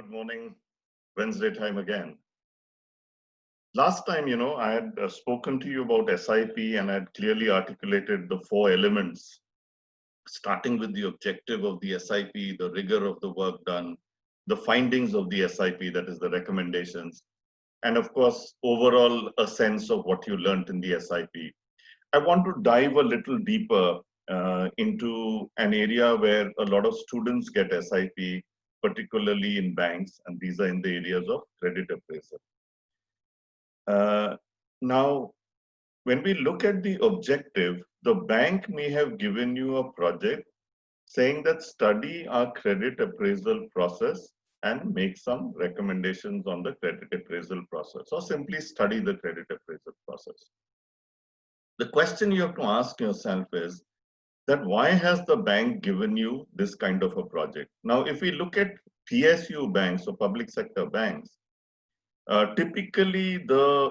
Good morning, Wednesday time again. Last time, I had spoken to you about SIP and I had clearly articulated the four elements, starting with the objective of the SIP, the rigor of the work done, the findings of the SIP, that is the recommendations, and of course, overall a sense of what you learned in the SIP. I want to dive a little deeper into an area where a lot of students get SIP, particularly in banks, and these are in the areas of credit appraisal. Now, when we look at the objective, the bank may have given you a project saying that study our credit appraisal process and make some recommendations on the credit appraisal process, or simply study the credit appraisal process. The question you have to ask yourself is that why has the bank given you this kind of a project? Now, if we look at PSU banks or public sector banks, typically the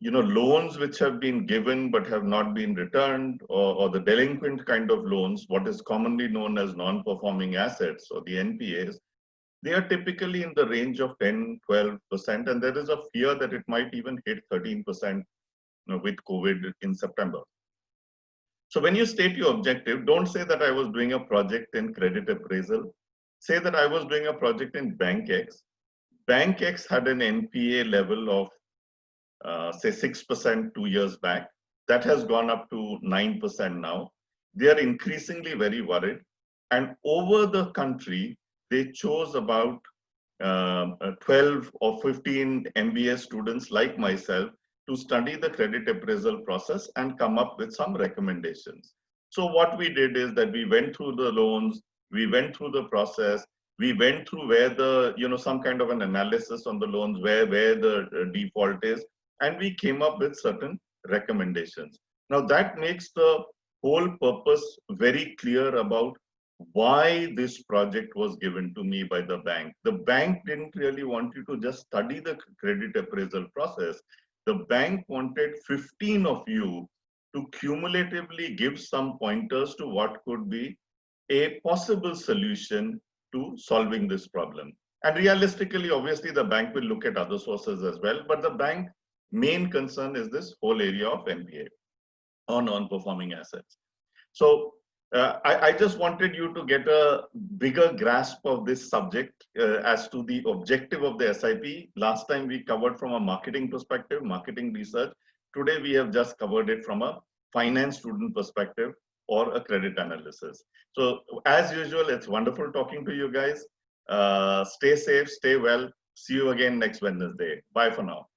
loans which have been given but have not been returned, or the delinquent kind of loans, what is commonly known as non-performing assets or the NPAs, they are typically in the range of 10-12%, and there is a fear that it might even hit 13% with COVID in September. So when you state your objective, don't say that I was doing a project in credit appraisal. Say that I was doing a project in Bank X. Bank X had an NPA level of say 6% 2 years back. That has gone up to 9% now. They are increasingly very worried. And over the country, they chose about 12 or 15 MBA students like myself to study the credit appraisal process and come up with some recommendations. So what we did is that we went through the loans, we went through the process, we went through where the, some kind of an analysis on the loans, where the default is, and we came up with certain recommendations. Now that makes the whole purpose very clear about why this project was given to me by the bank. The bank didn't really want you to just study the credit appraisal process. The bank wanted 15 of you to cumulatively give some pointers to what could be a possible solution to solving this problem. And realistically, obviously, the bank will look at other sources as well, but the bank main concern is this whole area of NPA or non-performing assets. So I just wanted you to get a bigger grasp of this subject as to the objective of the SIP. Last time we covered from a marketing perspective, marketing research. Today we have just covered it from a finance student perspective or a credit analysis. So as usual, it's wonderful talking to you guys. Stay safe, stay well. See you again next Wednesday. Bye for now.